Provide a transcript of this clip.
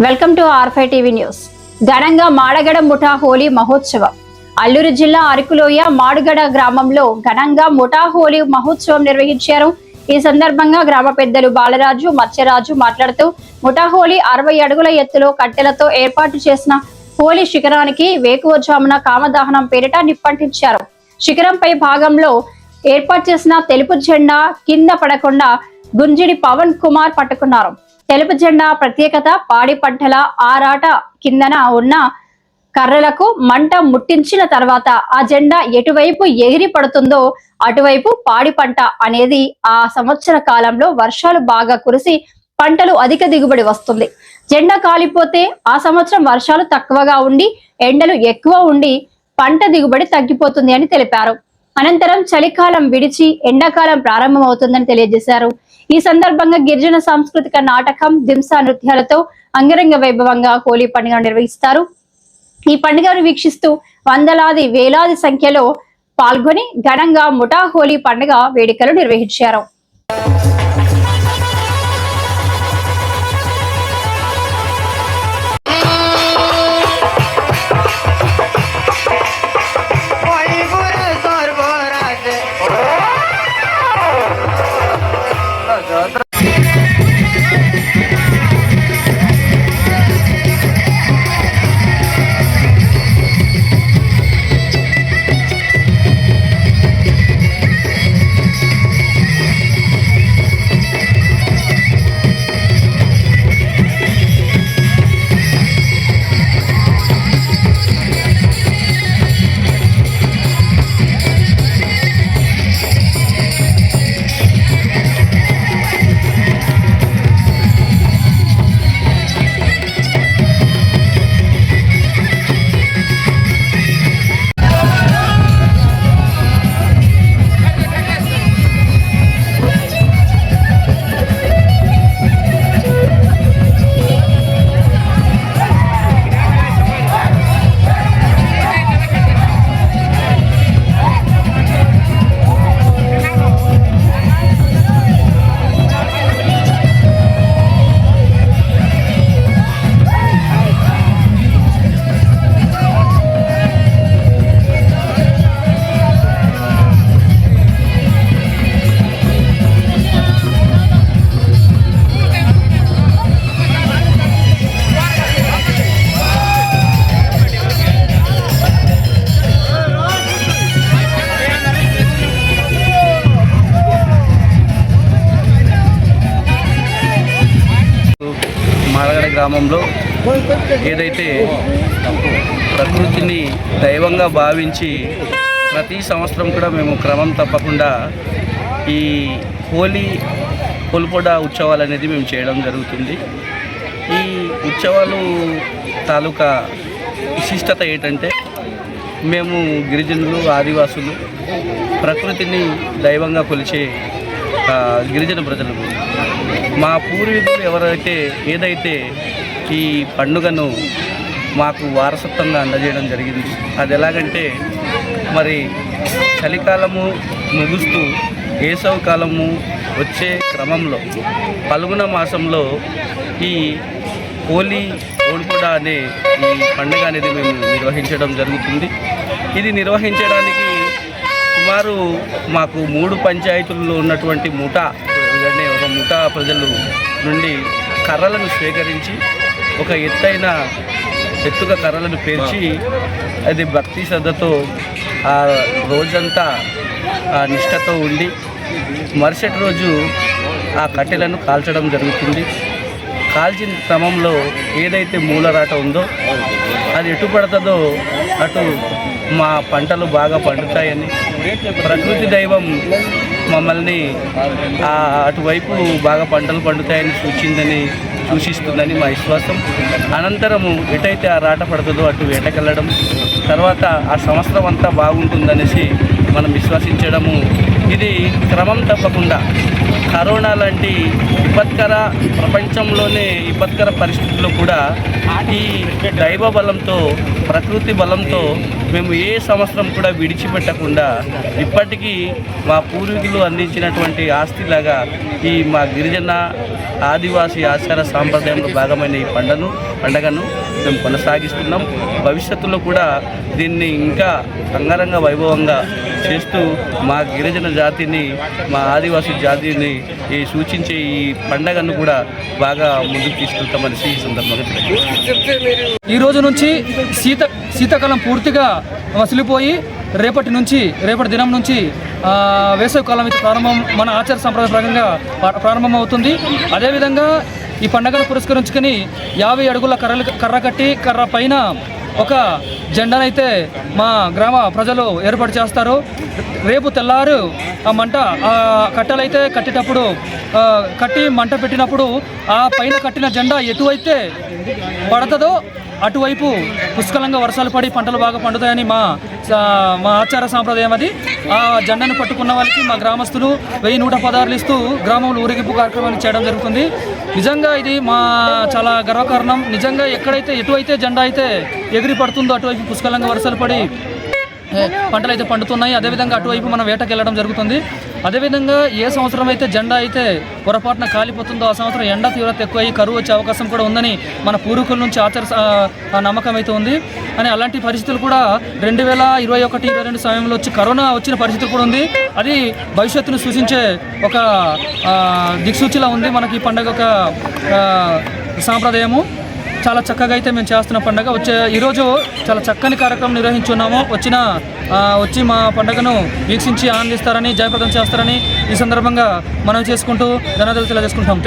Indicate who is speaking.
Speaker 1: Welcome to R5 TV news. ఘనంగా మాడగడ ముఠా హోలీ మహోత్సవం. అల్లూరు జిల్లా అరకులోయ మాడుగడ గ్రామంలో ఘనంగా ముఠా హోలీ మహోత్సవం నిర్వహించారు. ఈ సందర్భంగా గ్రామ పెద్దలు బాలరాజు, మత్స్యరాజు మాట్లాడుతూ ముఠా హోలీ 60 అడుగుల ఎత్తులో కట్టెలతో ఏర్పాటు చేసిన హోలీ శిఖరానికి వేకువజామున కామదహనం పేరిట నిప్పంటించారు. శిఖరంపై భాగంలో ఏర్పాటు చేసిన తెలుపు జెండా కింద పడకుండా గుంజిడి పవన్ కుమార్ పట్టుకున్నారు. తెలుపు జెండా ప్రత్యేకత పాడి పంటల ఆరాట కిందన ఉన్న కర్రలకు మంట ముట్టించిన తర్వాత ఆ జెండా ఎటువైపు ఎగిరి పడుతుందో అటువైపు పాడి పంట అనేది ఆ సంవత్సర కాలంలో వర్షాలు బాగా కురిసి పంటలు అధిక దిగుబడి వస్తుంది. జెండా కాలిపోతే ఆ సంవత్సరం వర్షాలు తక్కువగా ఉండి ఎండలు ఎక్కువ ఉండి పంట దిగుబడి తగ్గిపోతుంది అని తెలిపారు. అనంతరం చలికాలం విడిచి ఎండాకాలం ప్రారంభమవుతుందని తెలియజేశారు. ఈ సందర్భంగా గిరిజన సాంస్కృతిక నాటకం, దింసా నృత్యాలతో అంగరంగ వైభవంగా హోలీ పండుగ నిర్వహిస్తారు. ఈ పండుగను వీక్షిస్తూ వందలాది వేలాది సంఖ్యలో పాల్గొని ఘనంగా ముఠా హోలీ పండుగ వేడుకలు నిర్వహించారు.
Speaker 2: మాడగడ గ్రామంలో ఏదైతే ప్రకృతిని దైవంగా భావించి ప్రతి సంవత్సరం కూడా మేము క్రమం తప్పకుండా ఈ హోలీ పొల్పొడ ఉత్సవాలు అనేది మేము చేయడం జరుగుతుంది. ఈ ఉత్సవాలు తాలూకా విశిష్టత ఏంటంటే మేము గిరిజనులు, ఆదివాసులు ప్రకృతిని దైవంగా కొలిచే గిరిజన ప్రజలు. మా పూర్వీకులు ఏదైతే ఈ పండుగను మాకు వారసత్వంగా అందజేయడం జరిగింది. అది ఎలాగంటే మరి చలికాలము ముగుస్తూ వేసవి కాలము వచ్చే క్రమంలో పల్గుణ మాసంలో ఈ హోలీ ఓడిపొడ అనే ఈ పండుగ అనేది మేము నిర్వహించడం జరుగుతుంది. ఇది నిర్వహించడానికి సుమారు మాకు 3 పంచాయతీల్లో ఉన్నటువంటి ముఠా అనే ఒక ముఠా ప్రజలు నుండి కర్రలను స్వీకరించి ఒక ఎత్తుగా కర్రలను పేర్చి అది భక్తి శ్రద్ధతో ఆ రోజంతా ఆ నిష్టతో ఉండి మరుసటి రోజు ఆ కట్టెలను కాల్చడం జరుగుతుంది. కాల్చిన క్రమంలో ఏదైతే మూలరాట ఉందో అది ఎటు పడుతుందో అటు మా పంటలు బాగా పండుతాయని, ప్రకృతి దైవం మమ్మల్ని అటువైపు బాగా పంటలు పండుతాయని సూచిస్తుందని మా విశ్వాసం. అనంతరము ఎటైతే ఆ రాట పడుతుందో అటు వేటకెళ్ళడం, తర్వాత ఆ సంవత్సరం అంతా బాగుంటుందనేసి మనం విశ్వసించడము. ఇది క్రమం తప్పకుండా కరోనా లాంటి ప్రపంచంలోనే విపత్కర పరిస్థితుల్లో కూడా ఈ దైవ బలంతో, ప్రకృతి బలంతో మేము ఏ సంవత్సరం కూడా విడిచిపెట్టకుండా ఇప్పటికీ మా పూర్వీకులు అందించినటువంటి ఆస్తిలాగా ఈ మా గిరిజన ఆదివాసీ ఆచార సాంప్రదాయంలో భాగమైన ఈ పండగను మేము కొనసాగిస్తున్నాం. భవిష్యత్తులో కూడా దీన్ని ఇంకా అంగరంగ వైభవంగా చేస్తూ మా గిరిజన జాతిని, మా ఆదివాసీ జాతిని సూచించే ఈ పండగను కూడా బాగా ముందుకు తీసుకెళ్తామని ఈ సందర్భంగా తెలియజేస్తున్నాం.
Speaker 3: ఈ రోజు నుంచి శీతాకాలం పూర్తిగా మసిలిపోయి రేపటి దినం నుంచి వేసవికాలం అయితే మన ఆచార సంప్రదాయ ప్రకారంగా ప్రారంభమవుతుంది. అదేవిధంగా ఈ పండుగను పురస్కరించుకొని 50 అడుగుల కర్ర కట్టి కర్ర పైన ఒక జెండానైతే మా గ్రామ ప్రజలు ఏర్పాటు చేస్తారు. రేపు తెల్లారు ఆ కట్టెలైతే కట్టేటప్పుడు కట్టి మంట పెట్టినప్పుడు ఆ పైన కట్టిన జెండా ఎటువైతే పడుతుందో అటువైపు పుష్కలంగా వర్షాలు పడి పంటలు బాగా పండుతాయని మా ఆచార సాంప్రదాయం అది. ఆ జెండాను పట్టుకున్న వాళ్ళకి మా గ్రామస్తులు 1116 ఇస్తూ గ్రామంలో ఊరేగింపు కార్యక్రమాన్ని చేయడం జరుగుతుంది. నిజంగా ఇది మా చాలా గర్వకారణం. నిజంగా ఎటువైతే జెండా అయితే ఎగిరి పడుతుందో అటువైపు పుష్కలంగా వర్షాలు పడి పంటలు అయితే పండుతున్నాయి. అదేవిధంగా అటువైపు మనం వేటకి వెళ్ళడం జరుగుతుంది. అదేవిధంగా ఏ సంవత్సరం అయితే జెండా అయితే పొరపాటున కాలిపోతుందో ఆ సంవత్సరం ఎండ తీవ్రత ఎక్కువ కరువు వచ్చే అవకాశం కూడా ఉందని మన పూర్వీకుల నుంచి నమ్మకం అయితే ఉంది. అని అలాంటి పరిస్థితులు కూడా 2021-22 సమయంలో కరోనా వచ్చిన పరిస్థితులు కూడా ఉంది. అది భవిష్యత్తును సూచించే ఒక దిక్సూచిలా ఉంది మనకి ఈ పండుగ ఒక సాంప్రదాయము. చాలా చక్కగా అయితే మేము చేస్తున్న పండుగ. ఈరోజు చాలా చక్కని కార్యక్రమం నిర్వహించున్నాము. వచ్చి మా పండుగను వీక్షించి ఆనందిస్తారని, జయప్రదం చేస్తారని ఈ సందర్భంగా మనం చేసుకుంటూ ధన్యవాదాలు తెలియజేసుకుంటాం.